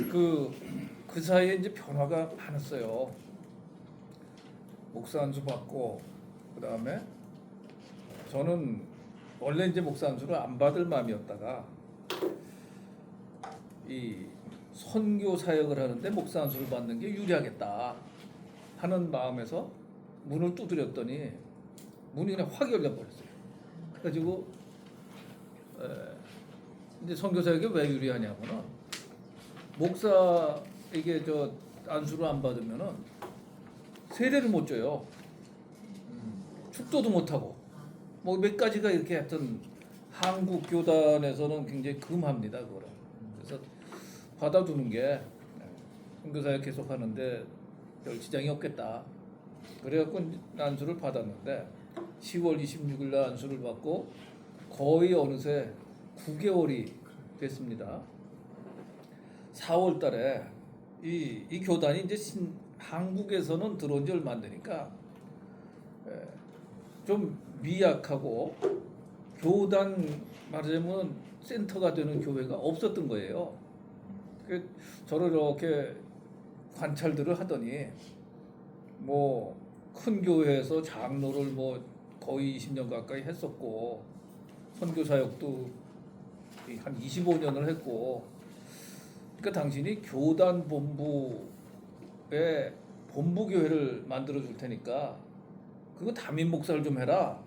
그 사이에 이제 변화가 많았어요. 목사 안수 받고 그다음에 저는 원래 이제 목사 안수를 안 받을 마음이었다가 이 선교 사역을 하는데 목사 안수를 받는 게 유리하겠다 하는 마음에서 문을 두드렸더니 문이 그냥 확 열려버렸어요. 그래가지고 이제 선교 사역이 왜 유리하냐면은 목사 이게 저 안수를 안 받으면은 세례를 못 줘요. 축도도 못 하고 뭐 몇 가지가 이렇게 하여튼 한국 교단에서는 굉장히 금합니다 그거를. 그래서 받아두는 게 선교사역 계속 하는데 별 지장이 없겠다. 그래갖고 안수를 받았는데 10월 26일 날 안수를 받고 거의 어느새 9개월이 됐습니다. 4월 달에 이 교단이 이제 한국에서는 들어온 지 얼마 안 되니까 좀 미약하고 교단 말하자면 센터가 되는 교회가 없었던 거예요. 저를 이렇게 관찰들을 하더니 뭐 큰 교회에서 장로를 뭐 거의 20년 가까이 했었고 선교 사역도 한 25년을 했고 그러니까 당신이 교단 본부에 본부 교회를 만들어 줄 테니까 그거 담임 목사를 좀 해라.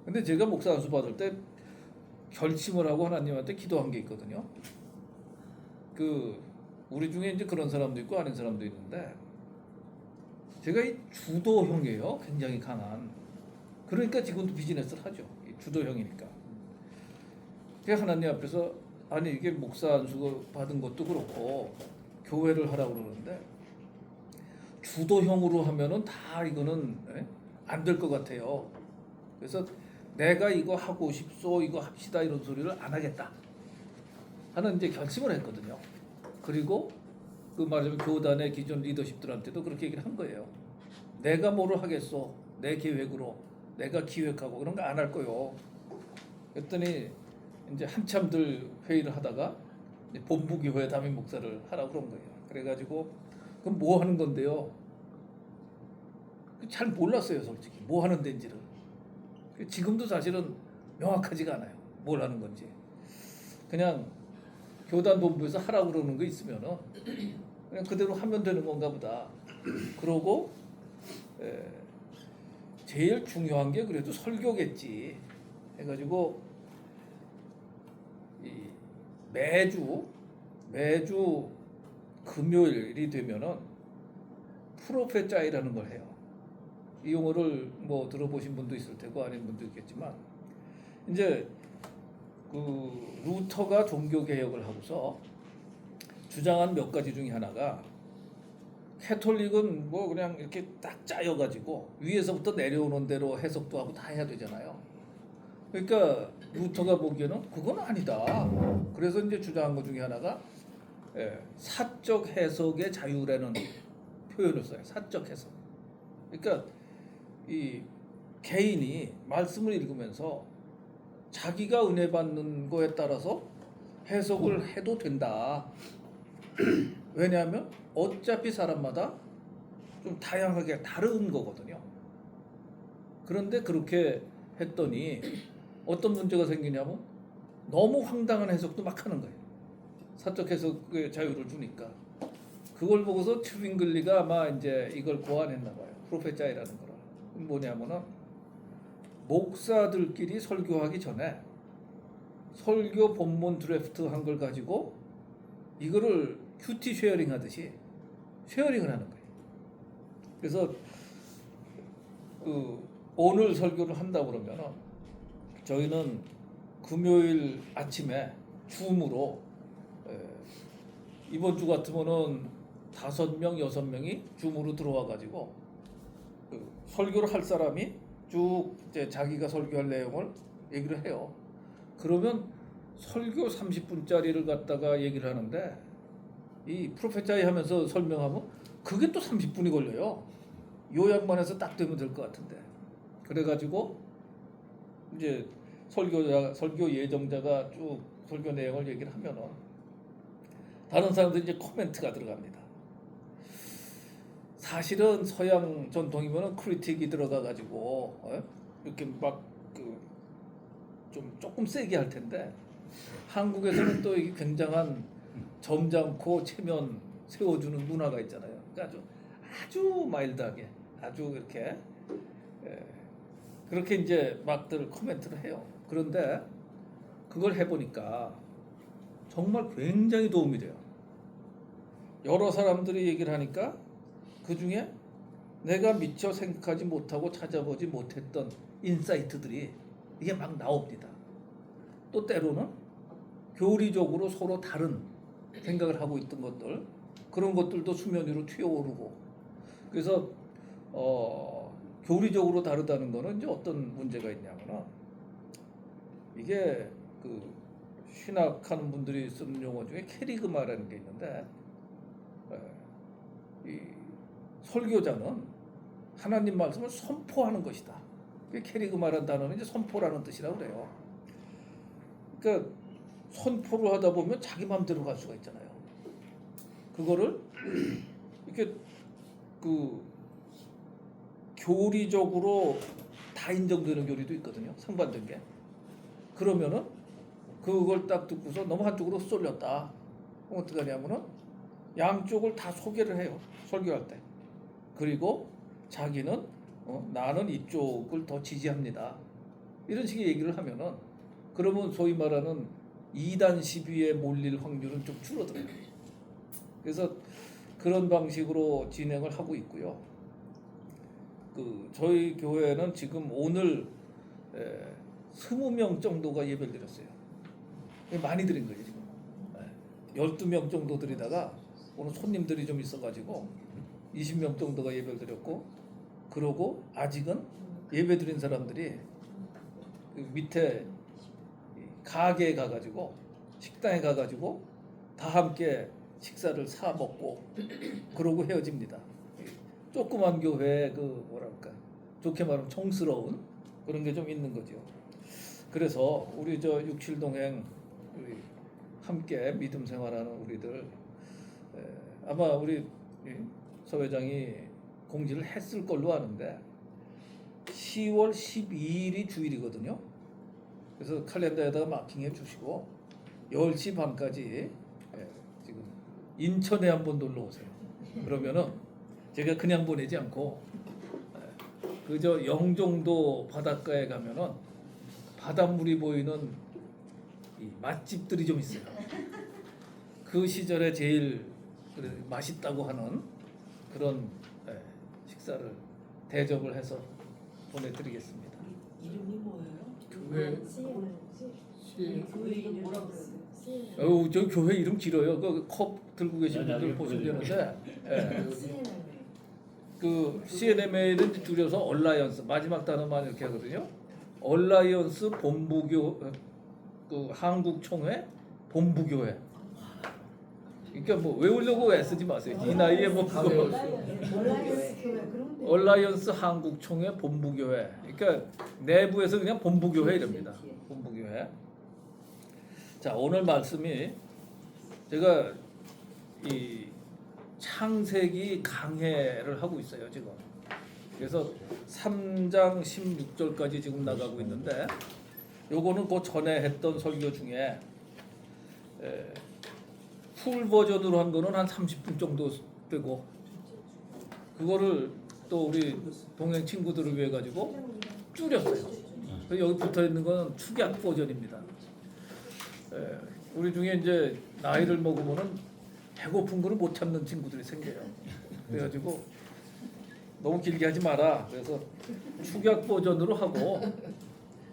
근데 제가 목사 안수 받을 때 결심을 하고 하나님한테 기도한 게 있거든요. 우리 중에 이제 그런 사람도 있고 아닌 사람도 있는데 제가 이 주도형이에요. 굉장히 강한. 그러니까 지금도 비즈니스를 하죠. 이 주도형이니까. 그래서 하나님 앞에서 아니 이게 목사 안수 받은 것도 그렇고 교회를 하라고 그러는데 주도형으로 하면은 다 이거는 안 될 것 같아요. 그래서 내가 이거 하고 싶소 이거 합시다 이런 소리를 안 하겠다 하는 이제 결심을 했거든요. 그리고 그 말하자면 교단의 기존 리더십들한테도 그렇게 얘기를 한 거예요. 내가 뭐를 하겠소 내 계획으로 내가 기획하고 그런 거 안 할 거요. 그랬더니 이제 한참들 회의를 하다가 본부 교회 담임 목사를 하라고 그런 거예요. 그래가지고 그럼 뭐 하는 건데요? 잘 몰랐어요, 솔직히 뭐 하는 데인지를. 지금도 사실은 명확하지가 않아요. 뭘 하는 건지. 그냥 교단 본부에서 하라고 그러는 거 있으면은 그냥 그대로 하면 되는 건가 보다. 그러고 제일 중요한 게 그래도 설교겠지. 해가지고 매주 금요일이 되면은 프로페짜이라는 걸 해요. 이 용어를 뭐 들어보신 분도 있을 테고 아닌 분도 있겠지만 이제 그 루터가 종교 개혁을 하고서 주장한 몇 가지 중에 하나가 캐톨릭은 뭐 그냥 이렇게 딱 짜여가지고 위에서부터 내려오는 대로 해석도 하고 다 해야 되잖아요. 그러니까 루터가 보기에는 그건 아니다. 그래서 이제 주장한 것 중에 하나가 사적 해석의 자유라는 표현을 써요. 사적 해석. 그러니까 이 개인이 말씀을 읽으면서 자기가 은혜 받는 거에 따라서 해석을 해도 된다. 왜냐하면 어차피 사람마다 좀 다양하게 다른 거거든요. 그런데 그렇게 했더니 어떤 문제가 생기냐면 너무 황당한 해석도 막 하는 거예요. 사적 해석의 자유를 주니까. 그걸 보고서 튜빙글리가 아마 이제 이걸 고안했나 봐요. 프로페짜이라는 거라. 뭐냐면은 목사들끼리 설교하기 전에 설교 본문 드래프트 한 걸 가지고 이거를 큐티 쉐어링 하듯이 쉐어링을 하는 거예요. 그래서 오늘 설교를 한다 그러면은 저희는 금요일 아침에 줌으로 이번 주 같으면은 5명, 6명이 줌으로 들어와 가지고 설교를 할 사람이 쭉 이제 자기가 설교할 내용을 얘기를 해요. 그러면 설교 30분짜리를 갖다가 얘기를 하는데 이 프로페짜이 하면서 설명하면 그게 또 30분이 걸려요. 요약만 해서 딱 되면 될 것 같은데. 그래가지고 이제 설교 예정자가 쭉 설교 내용을 얘기를 하면은 다른 사람들이 이제 코멘트가 들어갑니다. 사실은 서양 전통이면은 크리틱이 들어가 가지고 이렇게 막 그 좀 조금 세게 할 텐데 한국에서는 또 이게 굉장한 점잖고 체면 세워주는 문화가 있잖아요. 그러니까 아주 마일드하게 아주 이렇게 그렇게 이제 막들 코멘트를 해요. 그런데 그걸 해보니까 정말 굉장히 도움이 돼요. 여러 사람들이 얘기를 하니까 그 중에 내가 미처 생각하지 못하고 찾아보지 못했던 인사이트들이 이게 막 나옵니다. 또 때로는 교리적으로 서로 다른 생각을 하고 있던 것들, 그런 것들도 수면 위로 튀어오르고, 그래서 교리적으로 다르다는 거는 이제 어떤 문제가 있냐면은 이게 그 신학하는 분들이 쓰는 용어 중에 캐리그마라는 게 있는데 이 설교자는 하나님 말씀을 선포하는 것이다. 캐리그마라는 단어는 이제 선포라는 뜻이라고 그래요. 그러니까 선포를 하다 보면 자기 마음대로 갈 수가 있잖아요. 그거를 이렇게 그 교리적으로 다 인정되는 교리도 있거든요. 상반된 게. 그러면은 그걸 딱 듣고서 너무 한쪽으로 쏠렸다. 어떻게 하냐면은 양쪽을 다 소개를 해요. 설교할 때. 그리고 자기는 나는 이쪽을 더 지지합니다. 이런 식의 얘기를 하면은 그러면 소위 말하는 이단 시비에 몰릴 확률은 좀 줄어들어요. 그래서 그런 방식으로 진행을 하고 있고요. 그 저희 교회는 지금 오늘 20명 정도가 예배를 드렸어요. 많이 드린 거예요 지금. 12명 정도 드리다가 오늘 손님들이 좀 있어가지고 20명 정도가 예배를 드렸고, 그러고 아직은 예배 드린 사람들이 그 밑에 가게에 가가지고 식당에 가가지고 다 함께 식사를 사 먹고 그러고 헤어집니다. 조그만 교회의 그 뭐랄까 좋게 말하면 청스러운 그런 게 좀 있는 거죠. 그래서 우리 저 67동행 우리 함께 믿음 생활하는 우리들 아마 우리 서 회장이 공지를 했을 걸로 아는데 10월 12일이 주일이거든요. 그래서 칼렌더에다가 마킹해 주시고 10시 반까지 지금 인천에 한번 놀러 오세요. 그러면은 제가 그냥 보내지 않고 그저 영종도 바닷가에 가면은 바닷물이 보이는 이 맛집들이 좀 있어요. 그 시절에 제일 맛있다고 하는 그런 식사를 대접을 해서 보내드리겠습니다. 이름이 뭐예요? 교회 교회 이름 뭐라고 그러세요? 저 교회 이름 길어요. 그 컵 들고 계신 분들 보시면 되는데 그 CNMA는 줄여서 얼라이언스 마지막 단어만 이렇게 하거든요. 얼라이언스 본부교 그 한국총회 본부교회. 그러니까 뭐 외우려고 애쓰지 마세요. 이 나이에 뭐 그거 얼라이언스 한국총회 본부교회. 그러니까 내부에서 그냥 본부교회 이랍니다. 본부교회. 자, 오늘 말씀이 제가 이 창세기 강해를 하고 있어요 지금. 그래서 3장 16절까지 지금 나가고 있는데 요거는 그 전에 했던 설교 중에 풀 버전으로 한 거는 한 30분 정도 되고, 그거를 또 우리 동행 친구들을 위해 가지고 줄였어요. 그래서 여기 붙어 있는 건 축약 버전입니다. 우리 중에 이제 나이를 먹으면은 배고픈 거를 못 참는 친구들이 생겨요. 그래가지고 너무 길게 하지 마라. 그래서 축약 버전으로 하고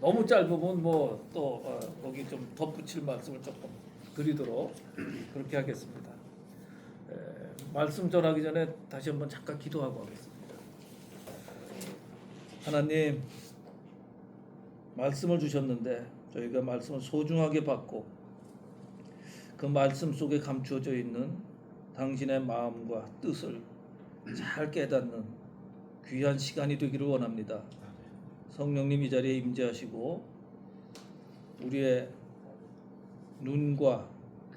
너무 짧으면 뭐 또 거기 좀 덧붙일 말씀을 조금 드리도록 그렇게 하겠습니다. 말씀 전하기 전에 다시 한번 잠깐 기도하고 하겠습니다. 하나님, 말씀을 주셨는데 저희가 말씀을 소중하게 받고 그 말씀 속에 감추어져 있는 당신의 마음과 뜻을 잘 깨닫는 귀한 시간이 되기를 원합니다. 성령님 이 자리에 임재하시고 우리의 눈과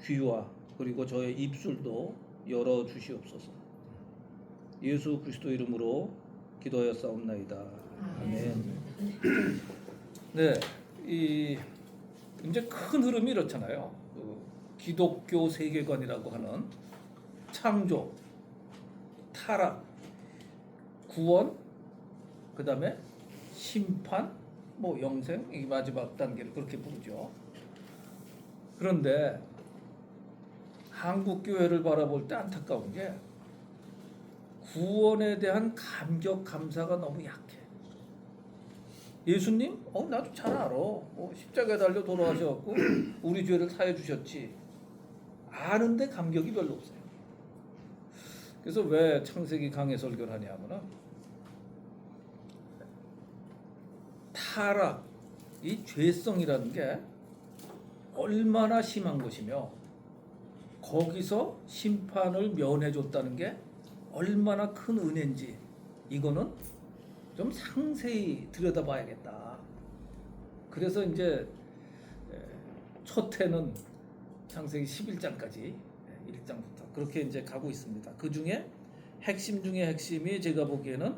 귀와 그리고 저의 입술도 열어 주시옵소서. 예수 그리스도 이름으로 기도하였사옵나이다. 아멘. 네, 이 이제 큰 흐름이 이렇잖아요. 기독교 세계관이라고 하는 창조, 타락, 구원, 그 다음에 심판, 뭐 영생, 이 마지막 단계를 그렇게 부르죠. 그런데 한국 교회를 바라볼 때 안타까운 게 구원에 대한 감격 감사가 너무 약해. 예수님, 나도 잘 알아. 십자가에 달려 돌아가셔갖고 우리 죄를 사해 주셨지. 아는데 감격이 별로 없어요. 그래서 왜 창세기 강해 설교를 하냐면은 타락, 이 죄성이라는 게 얼마나 심한 것이며 거기서 심판을 면해줬다는 게 얼마나 큰 은혜인지 이거는 좀 상세히 들여다봐야겠다. 그래서 이제 첫 해는 창세기 11장까지 1장부터 그렇게 이제 가고 있습니다. 그 중에 핵심 중에 핵심이 제가 보기에는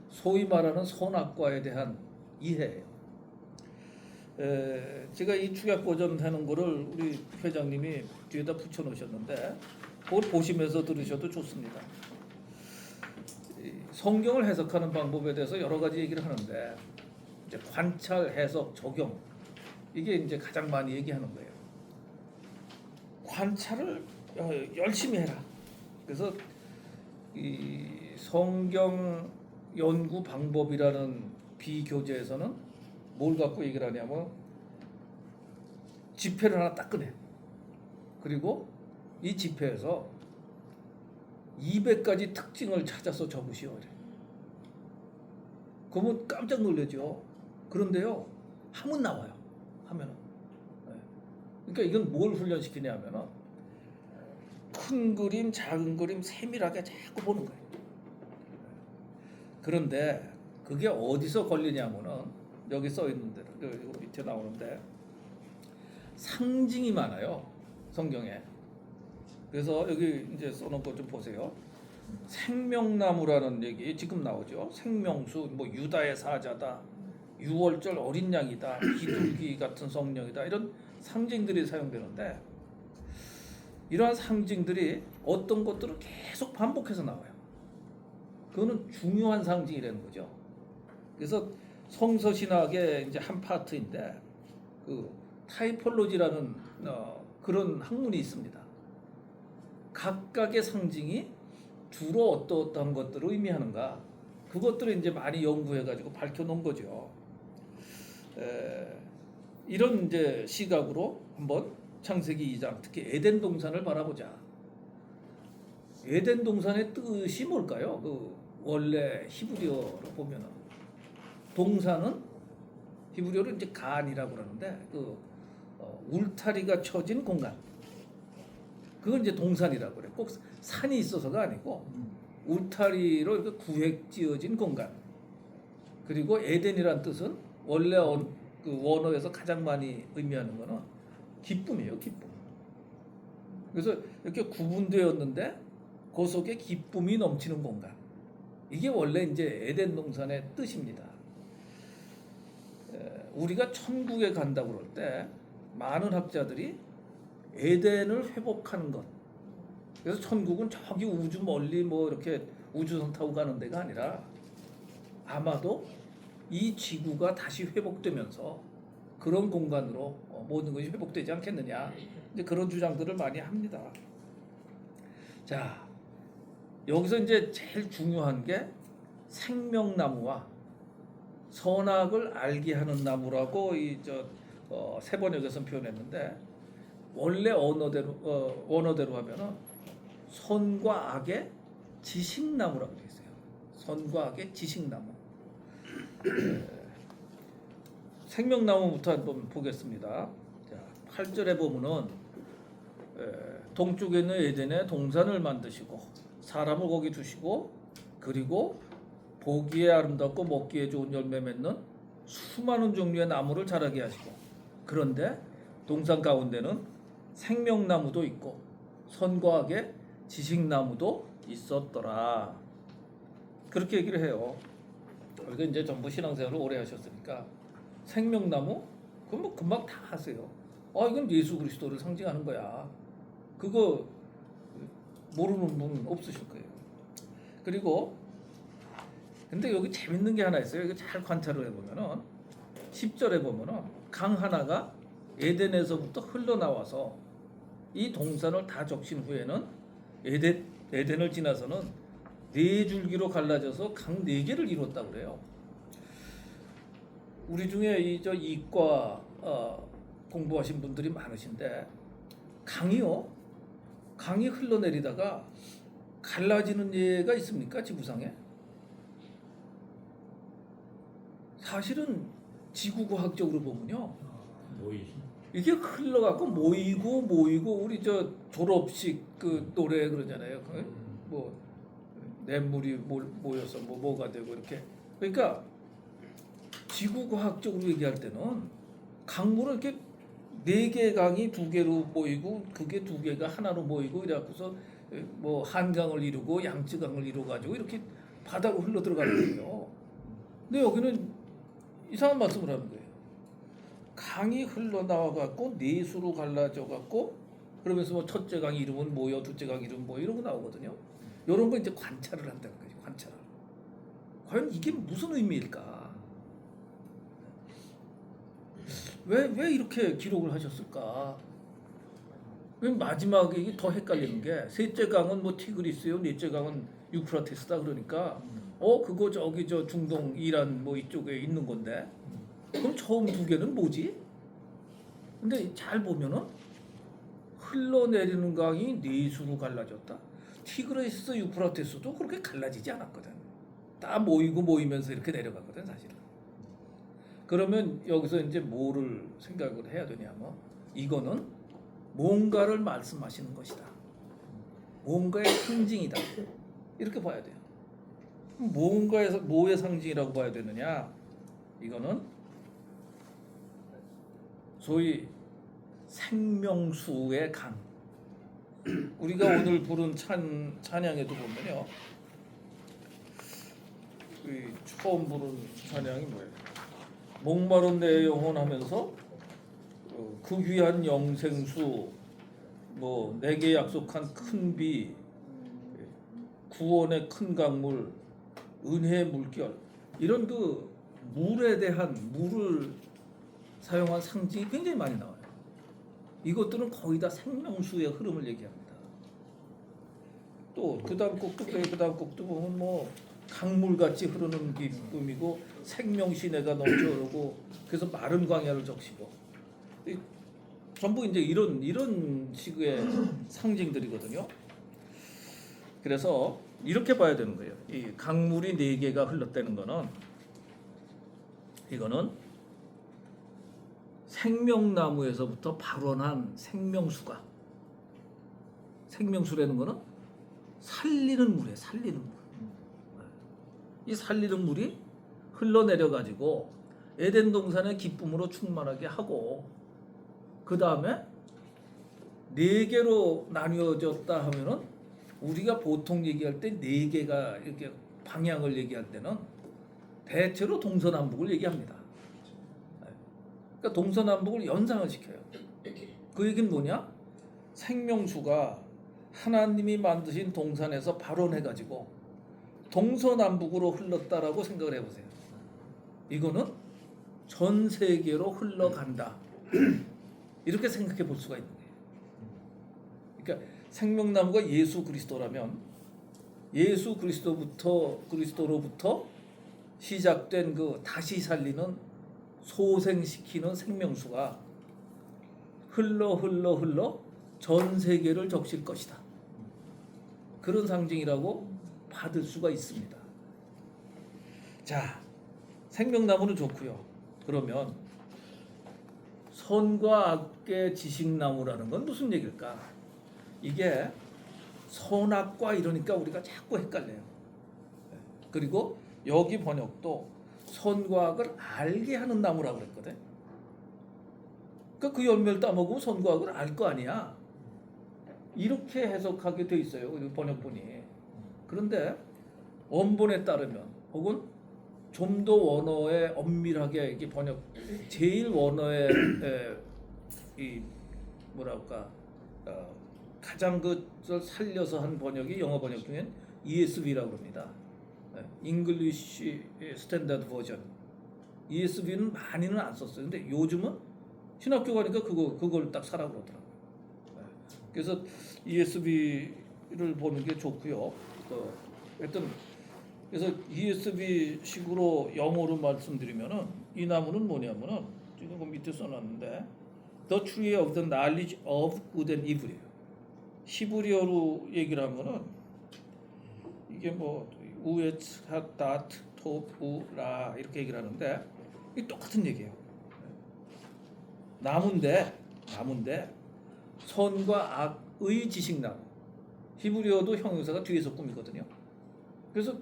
소위 말하는 선악과에 대한 이해예요. 제가 이 축약 버전 하는 거를 우리 회장님이 뒤에다 붙여 놓으셨는데 그걸 보시면서 들으셔도 좋습니다. 성경을 해석하는 방법에 대해서 여러 가지 얘기를 하는데 이제 관찰, 해석, 적용 이게 이제 가장 많이 얘기하는 거예요. 관찰을 열심히 해라. 그래서 이 성경 연구 방법이라는 비교재에서는 뭘 갖고 얘기를 하냐면 지폐를 하나 딱 꺼내. 그리고 이 지폐에서 200가지 특징을 찾아서 적으시오. 그러면 깜짝 놀라죠. 그런데요, 하면 나와요. 하면은. 그러니까 이건 뭘 훈련시키냐면은 큰 그림, 작은 그림 세밀하게 자꾸 보는 거예요. 그런데 그게 어디서 걸리냐면은 여기 써 있는 대로 여기 밑에 나오는데 상징이 많아요. 성경에. 그래서 여기 이제 써놓은 거 좀 보세요. 생명나무라는 얘기 지금 나오죠. 생명수, 뭐 유다의 사자다, 유월절 어린 양이다, 비둘기 같은 성령이다 이런 상징들이 사용되는데 이러한 상징들이 어떤 것들은 계속 반복해서 나와요. 그거는 중요한 상징이라는 거죠. 그래서 성서 신학의 이제 한 파트인데 그 타이폴로지라는 그런 학문이 있습니다. 각각의 상징이 주로 어떠한 것들을 의미하는가 그것들을 이제 많이 연구해가지고 밝혀놓은 거죠. 이런 이제 시각으로 한번 창세기 2장 특히 에덴 동산을 바라보자. 에덴 동산의 뜻이 뭘까요? 그 원래 히브리어로 보면은 동산은 히브리어로 이제 간이라고 그러는데 그 울타리가 쳐진 공간. 그건 이제 동산이라고 그래. 꼭 산이 있어서가 아니고 울타리로 이렇게 구획지어진 공간. 그리고 에덴이란 뜻은 원래 그 원어에서 가장 많이 의미하는 거는 기쁨이에요, 기쁨. 그래서 이렇게 구분되었는데 그 속에 기쁨이 넘치는 공간. 이게 원래 이제 에덴 동산의 뜻입니다. 우리가 천국에 간다고 그럴 때 많은 학자들이 에덴을 회복하는 것. 그래서 천국은 저기 우주 멀리 뭐 이렇게 우주선 타고 가는 데가 아니라 아마도 이 지구가 다시 회복되면서 그런 공간으로 모든 것이 회복되지 않겠느냐. 이제 그런 주장들을 많이 합니다. 자, 여기서 이제 제일 중요한 게 생명나무와 선악을 알게 하는 나무라고 세 번역에서 표현했는데 원래 원어대로 하면은 선과 악의 지식나무라고 되어 있어요. 선과 악의 지식나무. 생명나무부터 한번 보겠습니다. 자, 8절에 보면은 동쪽에 있는 에덴에 동산을 만드시고 사람을 거기 두시고 그리고 보기에 아름답고 먹기에 좋은 열매 맺는 수많은 종류의 나무를 자라게 하시고 그런데 동산 가운데는 생명나무도 있고 선과 악의 지식나무도 있었더라. 그렇게 얘기를 해요. 우리가 이제 전부 신앙생활을 오래 하셨으니까 생명나무 그건 뭐 금방 다 아세요. 이건 예수 그리스도를 상징하는 거야. 그거 모르는 분 없으실 거예요. 그리고 근데 여기 재밌는 게 하나 있어요. 이거 잘 관찰을 해보면은 10절에 보면은 강 하나가 에덴에서부터 흘러나와서 이 동산을 다 적신 후에는 에덴을 지나서는 네 줄기로 갈라져서 강 네 개를 이뤘다고 그래요. 우리 중에 이과 공부하신 분들이 많으신데 강이 흘러내리다가 갈라지는 예가 있습니까? 지구상에? 사실은 지구과학적으로 보면요, 모이시. 이게 흘러가고 모이고 우리 저 졸업식 그 노래 그러잖아요. 뭐 냇물이 모여서 뭐가 되고 이렇게. 그러니까 지구과학적으로 얘기할 때는 강물은 이렇게 네 개 강이 두 개로 모이고 그게 두 개가 하나로 모이고 이래갖고서 뭐 한강을 이루고 양쯔강을 이루어가지고 이렇게 바다로 흘러 들어가는 거예요. 근데 여기는 이상한 말씀을 하는 거예요. 강이 흘러나와갖고 네 수로 갈라져갖고 그러면서 뭐 첫째 강 이름은 뭐요, 둘째 강 이름은 뭐 이런 거 나오거든요. 이런 거 이제 관찰을 한다는 거죠. 관찰. 과연 이게 무슨 의미일까? 왜 이렇게 기록을 하셨을까? 마지막에 이게 더 헷갈리는 게 셋째 강은 뭐 티그리스요, 넷째 강은 유프라테스다 그러니까 그거 저기 저 중동 이란 뭐 이쪽에 있는 건데 그럼 처음 두 개는 뭐지? 근데 잘 보면은 흘러내리는 강이 네 수로 갈라졌다. 티그리스, 유프라테스도 그렇게 갈라지지 않았거든. 다 모이면서 이렇게 내려가거든 사실은. 그러면 여기서 이제 뭐를 생각을 해야 되냐면 이거는 뭔가를 말씀하시는 것이다. 뭔가의 상징이다. 이렇게 봐야 돼요. 뭔가에서 뭐의 상징이라고 봐야 되느냐? 이거는 소위 생명수의 강. 우리가 오늘 부른 찬양에도 보면요, 처음 부른 찬양이 뭐예요? 목마른 내 영혼 하면서 그 귀한 영생수, 뭐 내게 약속한 큰 비, 구원의 큰 강물, 은혜의 물결, 이런 그 물에 대한 물을 사용한 상징이 굉장히 많이 나와요. 이것들은 거의 다 생명수의 흐름을 얘기합니다. 또 그다음 곡도 보면 뭐 강물같이 흐르는 기쁨이고 생명시내가 넘쳐 흐르고 그래서 마른 광야를 적시고 전부 이제 이런 식의 상징들이거든요. 그래서 이렇게 봐야 되는 거예요. 이 강물이 네 개가 흘렀다는 거는 이거는 생명나무에서부터 발원한 생명수라는 거는 살리는 물이에요. 살리는 물. 이 살리는 물이 흘러내려 가지고 에덴 동산의 기쁨으로 충만하게 하고 그 다음에 네 개로 나뉘어졌다 하면은 우리가 보통 얘기할 때 네 개가 이렇게 방향을 얘기할 때는 대체로 동서남북을 얘기합니다. 그러니까 동서남북을 연상을 시켜요. 그 얘기는 뭐냐? 생명수가 하나님이 만드신 동산에서 발원해가지고 동서남북으로 흘렀다라고 생각을 해보세요. 이거는 전 세계로 흘러간다. 이렇게 생각해 볼 수가 있는 거예요. 그러니까 생명나무가 예수 그리스도라면 예수 그리스도로부터 시작된 그 다시 살리는 소생시키는 생명수가 흘러 전 세계를 적실 것이다. 그런 상징이라고 받을 수가 있습니다. 자, 생명나무는 좋고요. 그러면 선과 악의 지식나무라는 건 무슨 얘기일까? 이게 선악과 이러니까 우리가 자꾸 헷갈려요. 그리고 여기 번역도 선과 악을 알게 하는 나무라고 그랬거든. 그러니까 그 열매를 따먹으면 선과 악을 알 거 아니야. 이렇게 해석하게 돼 있어요. 이 번역본이. 그런데 원본에 따르면 혹은 좀 더 원어에 엄밀하게 이게 번역 제일 원어에 이 뭐랄까 가장 그걸 살려서 한 번역이 영어 번역 중엔 ESV라고 합니다. English Standard Version. ESV는 많이는 안 썼어요. 근데 요즘은 신학교 가니까 그걸 딱 사라고 그러더라고요. 그래서 ESV를 보는 게 좋고요. 하여튼 그래서 ESV 식으로 영어로 말씀드리면은 이 나무는 뭐냐면은 지금 그 밑에 써놨는데 The Tree of the Knowledge of Good and Evil이에요. 히브리어로 얘기를 하면은 이게 뭐 우에츠 핫다트 톱우라 이렇게 얘기를 하는데 이 똑같은 얘기예요. 나무인데 선과 악의 지식나무. 히브리어도 형용사가 뒤에서 꾸미거든요. 그래서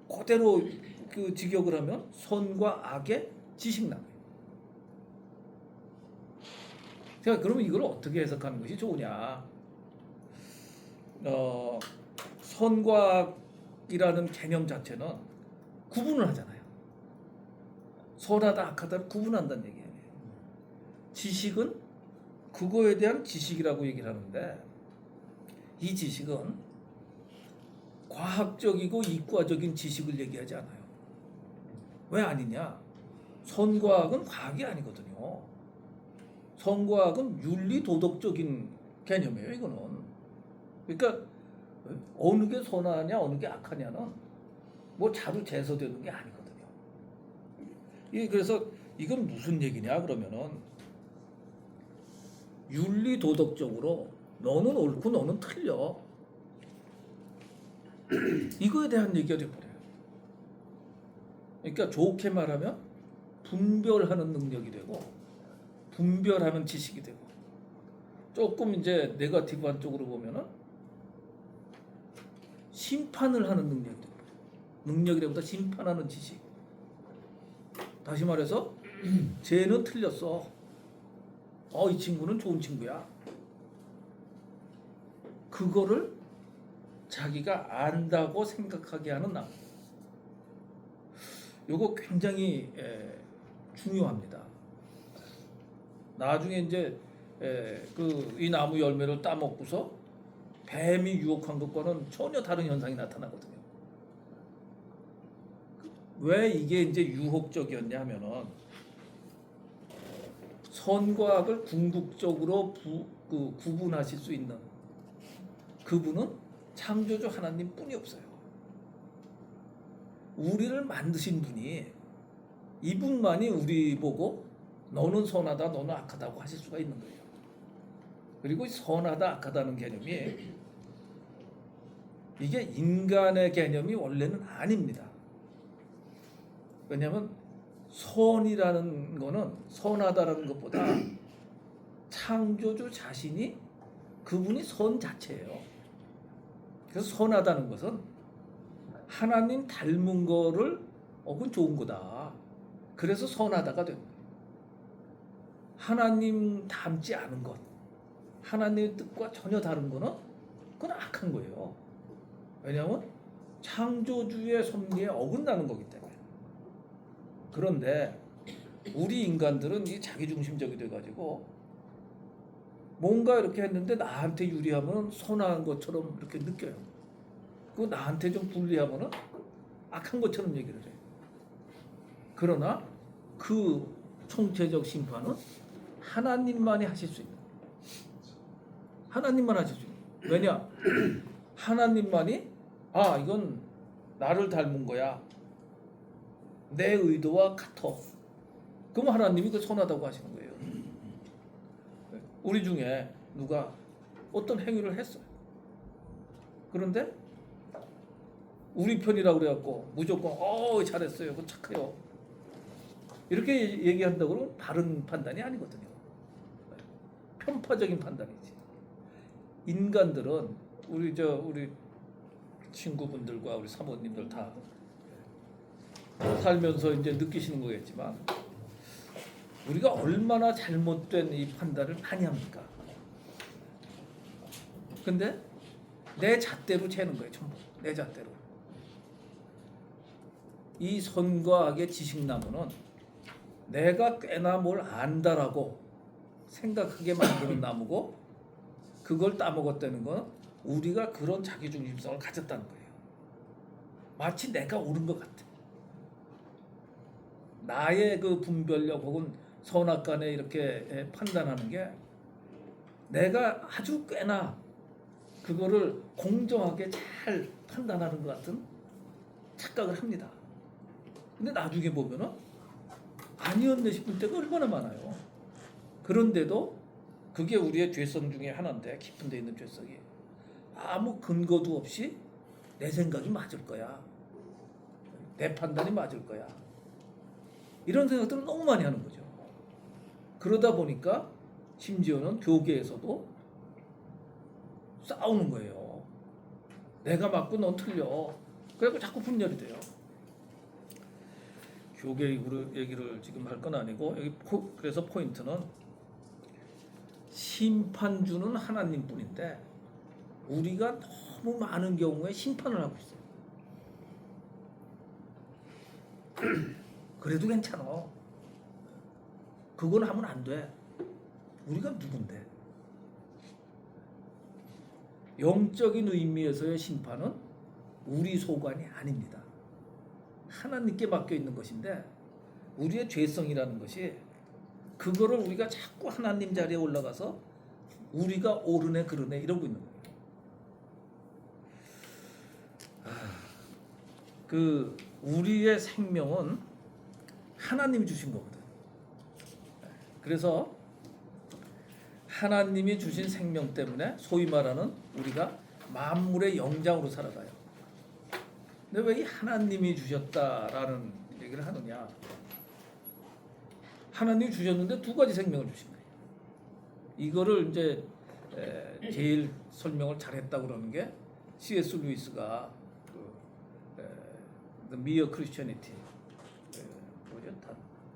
그대로 그 직역을 하면 선과 악의 지식나무. 자, 그러면 이걸 어떻게 해석하는 것이 좋으냐? 선과 악이라는 개념 자체는 구분을 하잖아요. 선하다 악하다를 구분한다는 얘기예요. 지식은 그거에 대한 지식이라고 얘기를 하는데 이 지식은 과학적이고 이과적인 지식을 얘기하지 않아요. 왜 아니냐? 선과 악은 과학이 아니거든요. 선과 악은 윤리 도덕적인 개념이에요. 이거는. 그러니까 어느 게 선하냐 어느 게 악하냐는 뭐 자루 재서되는 게 아니거든요. 그래서 이건 무슨 얘기냐 그러면은 윤리 도덕적으로 너는 옳고 너는 틀려. 이거에 대한 얘기가 돼버려요. 그러니까 좋게 말하면 분별하는 능력이 되고 분별하는 지식이 되고 조금 이제 네거티브한 쪽으로 보면은 심판을 하는 능력이 돼요. 능력이라보다 심판하는 지식. 다시 말해서 쟤는 틀렸어. 이 친구는 좋은 친구야. 그거를 자기가 안다고 생각하게 하는 나무. 요거 굉장히 중요합니다. 나중에 이제 이 나무 열매를 따먹고서 뱀이 유혹한 것과는 전혀 다른 현상이 나타나거든요. 왜 이게 이제 유혹적이었냐 하면은 선과 악을 궁극적으로 구분하실 수 있는 그분은 창조주 하나님뿐이 없어요. 우리를 만드신 분이 이분만이 우리 보고 너는 선하다 너는 악하다고 하실 수가 있는 거예요. 그리고 선하다 악하다는 개념이 이게 인간의 개념이 원래는 아닙니다. 왜냐하면 선이라는 거는 선하다라는 것보다 창조주 자신이 그분이 선 자체예요. 그래서 선하다는 것은 하나님 닮은 거를 그건 좋은 거다. 그래서 선하다가 됩니다. 하나님 닮지 않은 것, 하나님의 뜻과 전혀 다른 거는 그건 악한 거예요. 왜냐하면 창조주의 섭리에 어긋나는 거기 때문에. 그런데 우리 인간들은 이 자기중심적이 돼가지고 뭔가 이렇게 했는데 나한테 유리하면 선한 것처럼 이렇게 느껴요. 그 나한테 좀 불리하면은 악한 것처럼 얘기를 해요. 그러나 그 총체적 심판은 하나님만이 하실 수 있는. 하나님만 하실 수 있는. 왜냐? 하나님만이 이건 나를 닮은 거야. 내 의도와 같아. 그럼 하나님이 그 선하다고 하시는 거예요. 우리 중에 누가 어떤 행위를 했어요. 그런데 우리 편이라고 그래갖고 무조건 잘했어요. 그 착해요. 이렇게 얘기한다고 그러면 바른 판단이 아니거든요. 편파적인 판단이지. 인간들은 우리 친구분들과 우리 사모님들 다 살면서 이제 느끼시는 거겠지만 우리가 얼마나 잘못된 이 판단을 많이 합니까? 근데 내 잣대로 재는 거예요. 전부 내 잣대로. 이 선과 악의 지식나무는 내가 꽤나 뭘 안다라고 생각하게 만드는 나무고, 그걸 따먹었다는 건 우리가 그런 자기중심성을 가졌다는 거예요. 마치 내가 옳은 것 같아. 나의 그 분별력 혹은 선악간에 이렇게 판단하는 게 내가 아주 꽤나 그거를 공정하게 잘 판단하는 것 같은 착각을 합니다. 근데 나중에 보면은 아니었네 싶을 때가 얼마나 많아요. 그런데도 그게 우리의 죄성 중에 하나인데, 깊은 데 있는 죄성이 아무 근거도 없이 내 생각이 맞을 거야, 내 판단이 맞을 거야, 이런 생각들을 너무 많이 하는 거죠. 그러다 보니까 심지어는 교계에서도 싸우는 거예요. 내가 맞고 넌 틀려. 그래서 자꾸 분열이 돼요. 교계 얘기를 지금 할 건 아니고, 여기 그래서 포인트는 심판주는 하나님뿐인데 우리가 너무 많은 경우에 심판을 하고 있어요. 그래도 괜찮아. 그건 하면 안 돼. 우리가 누군데? 영적인 의미에서의 심판은 우리 소관이 아닙니다. 하나님께 맡겨 있는 것인데, 우리의 죄성이라는 것이 그거를 우리가 자꾸 하나님 자리에 올라가서 우리가 옳으네 그러네 이러고 있는 거예요. 그 우리의 생명은 하나님이 주신 거거든. 그래서 하나님이 주신 생명 때문에 소위 말하는 우리가 만물의 영장으로 살아가요. 근데 왜 이 하나님이 주셨다라는 얘기를 하느냐? 하나님이 주셨는데 두 가지 생명을 주신 거예요. 이거를 이제 제일 설명을 잘했다고 그러는 게 C.S. 루이스가 The Mere Christianity, 뭐죠?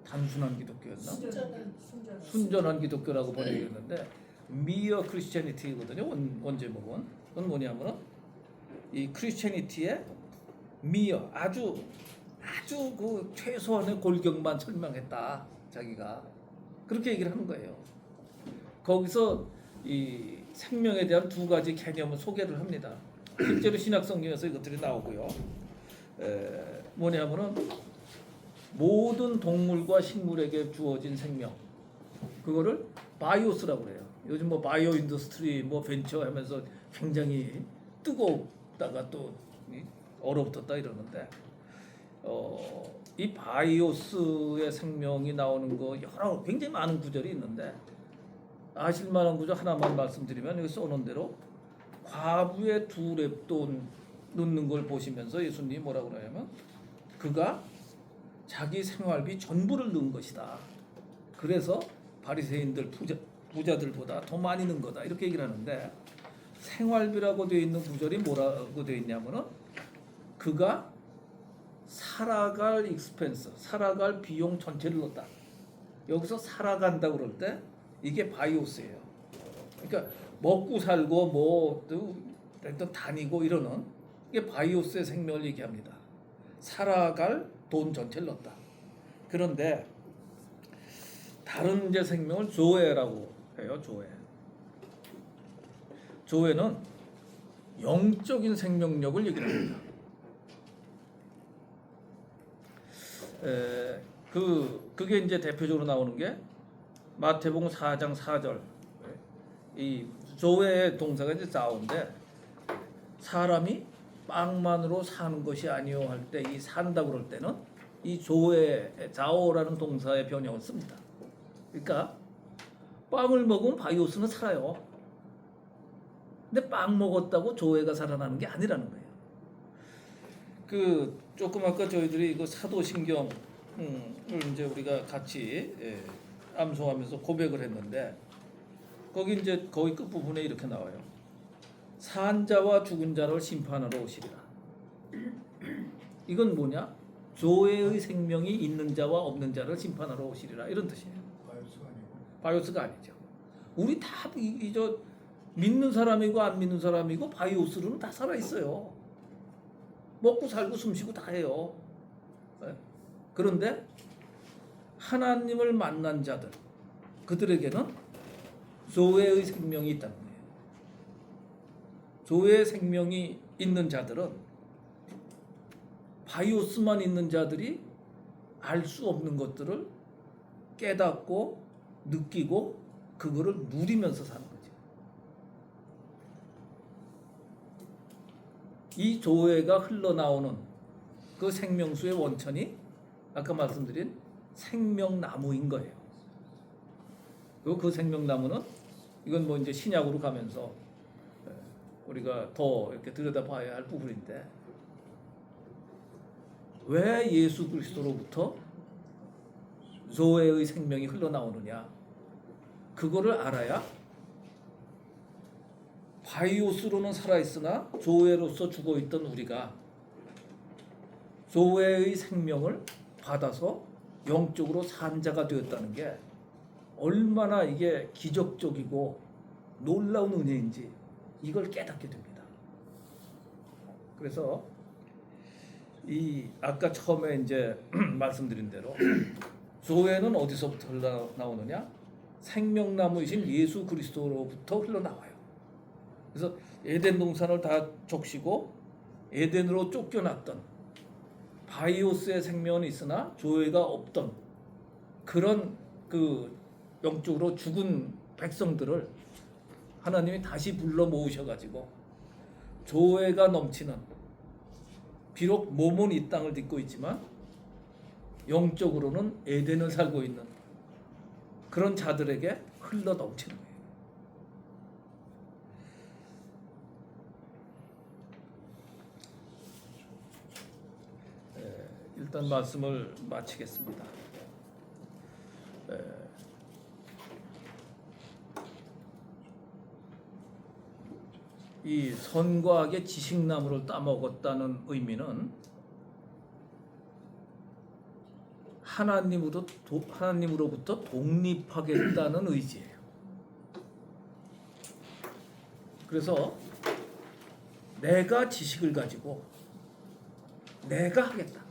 단순한 기독교였나? 순전한 기독교라고 번역했는데 Mere Christianity거든요. 원제목은. 그건 뭐냐면은 이 크리스천리티의 Mere, 아주 그 최소한의 골격만 설명했다. 자기가 그렇게 얘기를 하는 거예요. 거기서 이 생명에 대한 두 가지 개념을 소개를 합니다. 실제로 신약 성경에서 이것들이 나오고요. 뭐냐면은 모든 동물과 식물에게 주어진 생명, 그거를 바이오스라고 그래요. 요즘 뭐 바이오 인더스트리 뭐 벤처 하면서 굉장히 뜨겁다가 또 얼어붙었다 이러는데, 이 바이오스의 생명이 나오는 거 여러 굉장히 많은 구절이 있는데, 아실 만한 구절 하나만 말씀드리면 여기 써놓은 대로 과부의 두 랩돈 넣는 걸 보시면서 예수님이 뭐라고 그러냐면 그가 자기 생활비 전부를 넣은 것이다. 그래서 바리새인들 부자들보다 더 많이 넣은 거다. 이렇게 얘기를 하는데, 생활비라고 되어 있는 구절이 뭐라고 되어 있냐면은 그가 살아갈 익스펜스, 살아갈 비용 전체를 넣었다. 여기서 살아간다 그럴 때 이게 바이오스예요. 그러니까 먹고 살고 뭐 또 다니고 이러는 이게 바이오스의 생명을 얘기합니다. 살아갈 돈 전체를 넣었다. 그런데 다른 이제 생명을 조에라고 해요. 조에는 영적인 생명력을 얘기합니다. 그게 이제 대표적으로 나오는 게 마태복음 4장 4절. 이 조의 동사가 이제 자오인데, 사람이 빵만으로 사는 것이 아니요 할 때 이 산다 그럴 때는 이 조의 자오라는 동사의 변형을 씁니다. 그러니까 빵을 먹으면 바이오스는 살아요. 근데 빵 먹었다고 조회가 살아나는 게 아니라는 거예요. 그 조금 아까 저희들이 이거 사도신경을 이제 우리가 같이 암송하면서 고백을 했는데, 거기 이제 거의 끝 부분에 이렇게 나와요. 산 자와 죽은 자를 심판하러 오시리라. 이건 뭐냐? 조회의 생명이 있는 자와 없는 자를 심판하러 오시리라, 이런 뜻이에요. 바이오스가 아니죠. 우리 다 믿는 사람이고 안 믿는 사람이고 바이오스로는 다 살아 있어요. 먹고 살고 숨쉬고 다 해요. 예. 그런데 하나님을 만난 자들, 그들에게는 조회의 생명이 있다는 거예요. 조회의 생명이 있는 자들은 바이오스만 있는 자들이 알 수 없는 것들을 깨닫고 느끼고 그거를 누리면서 사는 거죠. 이 조회가 흘러나오는 그 생명수의 원천이 아까 말씀드린 생명나무인 거예요. 그리고 그 생명나무는 이건 뭐 이제 신약으로 가면서 우리가 더 이렇게 들여다봐야 할 부분인데, 왜 예수 그리스도로부터 조회의 생명이 흘러나오느냐, 그거를 알아야 바이오스로는 살아있으나 조회로서 죽어있던 우리가 조회의 생명을 받아서 영적으로 산 자가 되었다는 게 얼마나 이게 기적적이고 놀라운 은혜인지 이걸 깨닫게 됩니다. 그래서 이 아까 처음에 이제 말씀드린 대로 조회는 어디서부터 흘러나오느냐? 생명나무이신 예수 그리스도로부터 흘러나와요. 그래서 에덴 동산을 다 적시고 에덴으로 쫓겨났던 바이오스의 생명은 있으나 조회가 없던 그런 그 영적으로 죽은 백성들을 하나님이 다시 불러 모으셔가지고 조회가 넘치는, 비록 몸은 이 땅을 딛고 있지만 영적으로는 에덴을 살고 있는 그런 자들에게 흘러 넘치는 거예요. 일단 말씀을 마치겠습니다. 이 선과 악의 지식나무를 따먹었다는 의미는 하나님으로부터 독립하겠다는 의지예요. 그래서 내가 지식을 가지고 내가 하겠다,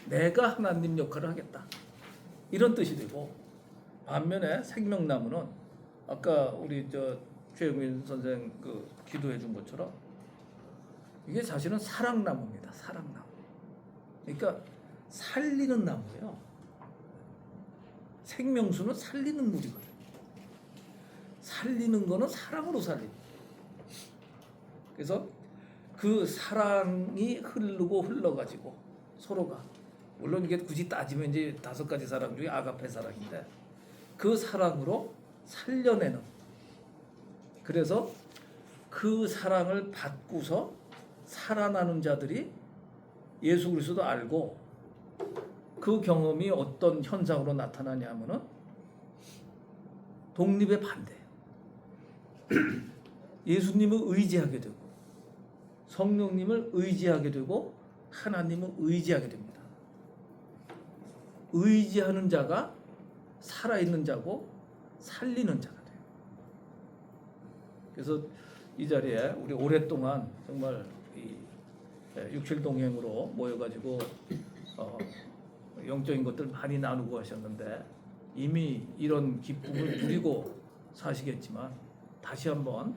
내가 하나님 역할을 하겠다, 이런 뜻이 되고, 반면에 생명나무는 아까 우리 최영민 선생 그 기도해 준 것처럼 이게 사실은 사랑나무입니다. 사랑나무. 그러니까 살리는 나무예요. 생명수는 살리는 물이거든요. 살리는 거는 사랑으로 살립니다. 그래서 그 사랑이 흘러가지고 서로가, 물론 이게 굳이 따지면 이제 5가지 사랑 중에 아가페 사랑인데, 그 사랑으로 살려내는, 그래서 그 사랑을 받고서 살아나는 자들이 예수 그리스도도 알고, 그 경험이 어떤 현상으로 나타나냐 하면은 독립의 반대예요. 예수님을 의지하게 되고 성령님을 의지하게 되고 하나님을 의지하게 됩니다. 의지하는 자가 살아있는 자고 살리는 자가 돼요. 그래서 이 자리에 우리 오랫동안 정말 이 육칠동행으로 모여가지고 영적인 것들 많이 나누고 하셨는데, 이미 이런 기쁨을 누리고 사시겠지만 다시 한번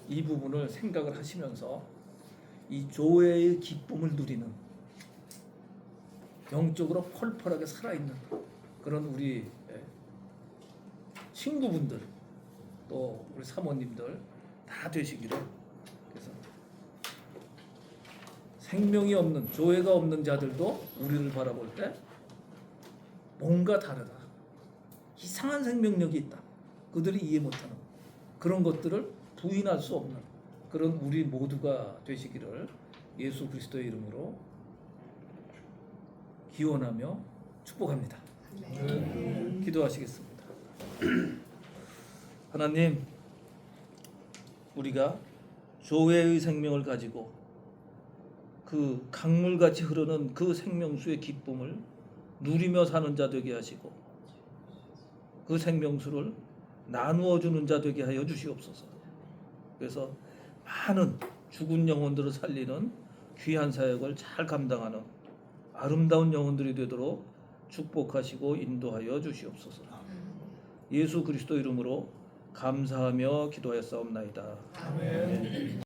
이 부분을 생각을 하시면서 이 조회의 기쁨을 누리는, 영적으로 펄펄하게 살아있는 그런 우리 친구분들, 또 우리 사모님들 다 되시기를. 그래서 생명이 없는, 조회가 없는 자들도 우리를 바라볼 때 뭔가 다르다, 이상한 생명력이 있다, 그들이 이해 못하는 그런 것들을 부인할 수 없는 그런 우리 모두가 되시기를 예수 그리스도의 이름으로 기원하며 축복합니다. 기도하시겠습니다. 하나님, 우리가 조회의 생명을 가지고 그 강물같이 흐르는 그 생명수의 기쁨을 누리며 사는 자 되게 하시고, 그 생명수를 나누어 주는 자 되게 하여 주시옵소서. 그래서 많은 죽은 영혼들을 살리는 귀한 사역을 잘 감당하는 아름다운 영혼들이 되도록 축복하시고 인도하여 주시옵소서. 예수 그리스도 이름으로 감사하며 기도하였사옵나이다. 아멘.